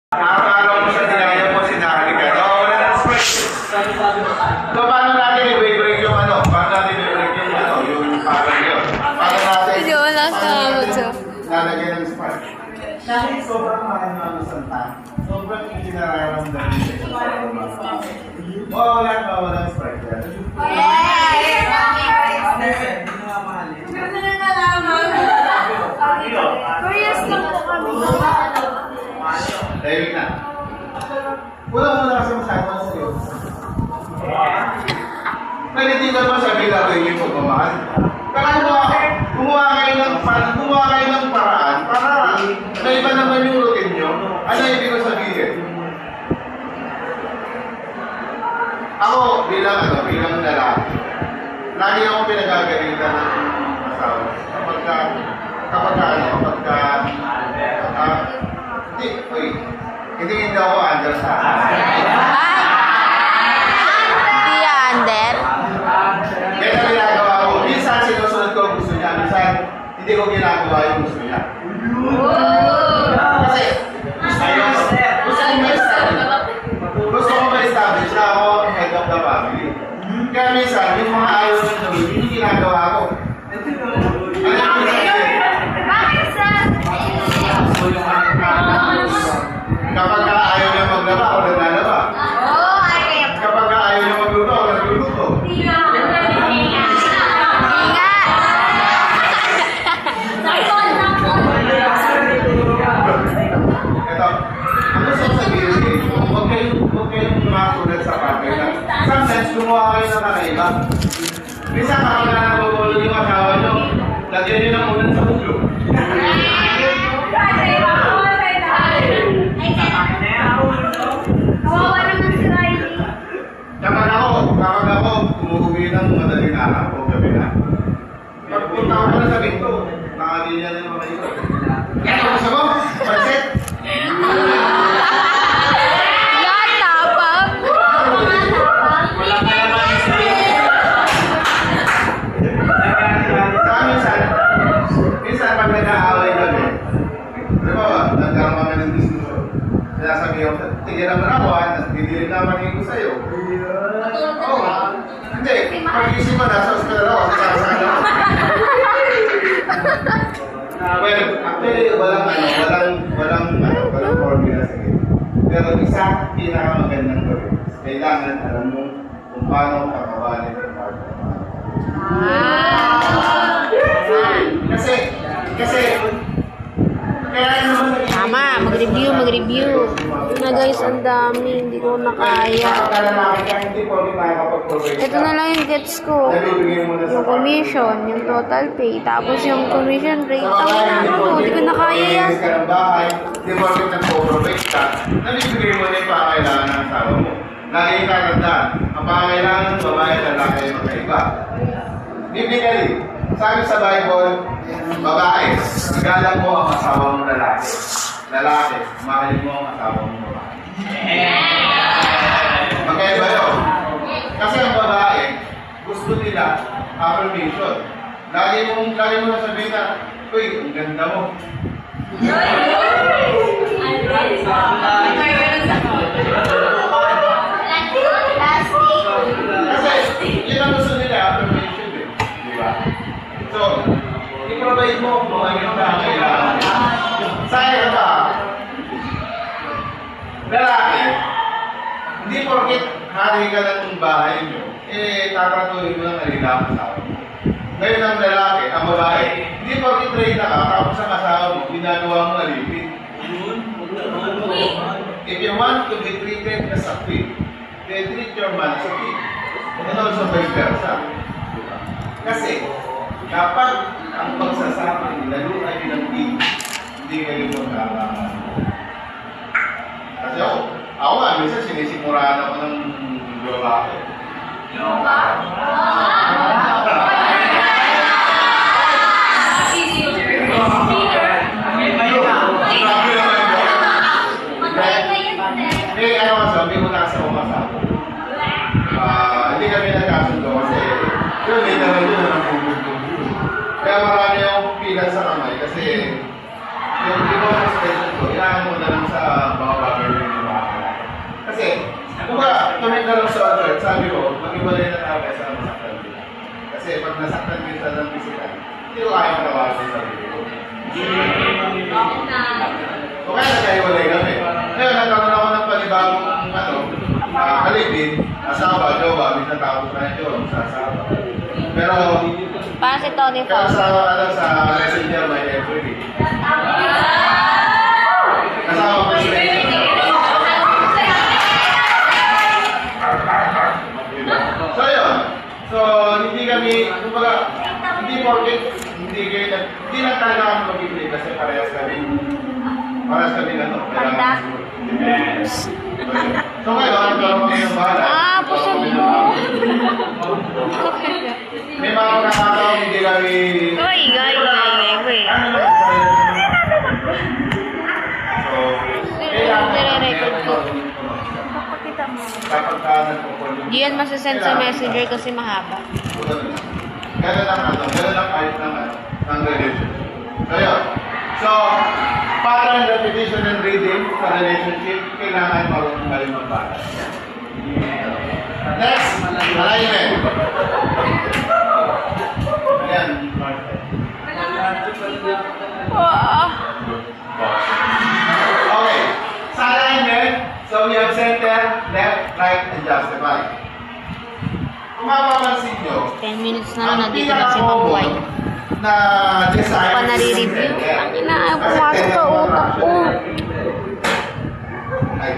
Nakakaraw mo sa dinaya mo, sinahali ka. No, wala na stress. So, paano natin i-break yung ano? Paano natin i-break yung ano? Yung parang yun. Paano natin? Hindi, wala sa WhatsApp. Lalagyan ng spark. Dahil sobrang mahal na ang santa, sobrang hindi nararamdaman niya. Wala ka, walang spark yan. Curious lang po kami. Dahil na. Wala kasi masyadong seryoso. Pwede din naman sabi gagawin yung pagmamahal. Kaya gumawa kayo ng paraan para na iba naman yung routine nyo. Ano ibig ko sabihin? Ako bilang lalaki, lagi ako pinagagalitan ng asawa. Hindi ako under sa Hindi under. kaya na ginagawa ko. Minsan sinusunod ko ang gusto niya. Minsan hindi ko ginagawa yung gusto niya. Kasi gusto ko ma-establish na ako head of the family. Kaya minsan yung mga ayaw ng gawin, hindi ginagawa ko. Ano yung sabihin? Kapag ayaw niya maglaba, ako naglalaba. Kapag ayaw niya magluto, ako nagluluto. Ito, ang gusto ko sabihin is, huwag kayong makulat sa bagay na sometimes gumawa kayo ng kakaiba. Minsan kapag na nagugulog yung asawa nyo, lagyan nyo ng ulan sa ulo. Kapag ako, umuwi ng madaling araw o gabi na. Pagpunta ko na sa pinto, nakalinya na yung mga ito. Kaya gusto mo? Pansit? Latapag. Minsan pag nag-aaway kami, di ba, nagkaroon kami ng diskusyon. Sinasabi ko, tigilan mo na ako, nagdidilig naman yung ko sa'yo. Oo. Hindi, pag-isip mo na sa hospital ako, sasakala ako. Well, actually, walang formula sa iyo. Pero isa, pinakamagandang gawin. Kailangan alam mo kung paano kakawanin yung partner. Kasi, kaya naman naging... Tama, mag-review. Na guys, ang dami. Hindi ko na kaya. Ito na lang yung gets ko. Yung commission, yung total pay, tapos yung commission rate. Hindi ko na kaya yan. Hindi mo rin nag-overweight ka. Nabibigay mo na yung pangailangan ng asawa mo. Lagi yung kakandaan, ang pangailangan ng babae na lalaki ay magkaiba. Bibigay, sabi sa Bible, babae, galang mo ang asawa mo lalaki. Lalaki, mahalin mo ang asawa mo babae. Magkaiba yun. Kasi ang babae, gusto nila affirmation. Lagi mo na sabihin na, uy, ang ganda mo. Kasi, yun ang gusto nila, affirmation eh. Di ba? So, i-provide mo kung ano yung kailangan. Sayang ba? Lalaki, hindi porket hari ka lang ng bahay nyo, tatratuloy mo ng nalila ang asawa mo. Ngayon ang lalaki, ang babae, hindi porket train na ka, tapos ang asawa mo, ginagawa mo alipin. If you want to be treated as a queen, then treat your man as a king. And also vice versa. Kasi, kapag ang pagsasama, laluan nyo ng king, hindi kayo magkakaman. Kasi ako nga, minsan sinisimuraan ako ng lalaki. Sabi ko nasa umasabi. Hindi kami nagkasundo kasi yun, may naman yun na nagpupunto. Kaya marami akong pila sa kamay kasi yung iba ng schedule ko, ilahan mo na lang sa mga bagay sabi ko, mag-iwalay na tayo kaysa masaktan din. Kasi pag nasaktan din sa ng physical, hindi ko kaya matawagan sa sarili ko. So kaya nagkahiwalay kami. Ngayon, nagkaroon ako ng panibagong kalibin, asawa, jowa, minatapos na yun sa asawa. Pero, Para si Tony pero Fawcett. sa messenger, may everyday. Kasama ko siya. So yun. So hindi kami, kumbaga, hindi porket, hindi lang talaga kami mag-ibig kasi parehas kami Handa. So ngayon, ang gawin kami ng bahala. Pusog mo. May mga nakakataon hindi kami... Uy. So, kailangan Nire-record ko. kapag ka nagpo-follow. Di yan masasend sa messenger kasi mahaba. Ganun lang kahit ng relationship. So yun. So, pattern repetition and reading sa relationship, kailangan marunong kayo mag-balance. Next, alignment. Ayan. Okay. Sa alignment, so we have center, left, right, and justify. Kung mapapansin nyo, 10 minutes na lang, nandito na si Mabuhay. na design Pa nare-review. Ang ina, pumasok sa utak ko. Ay,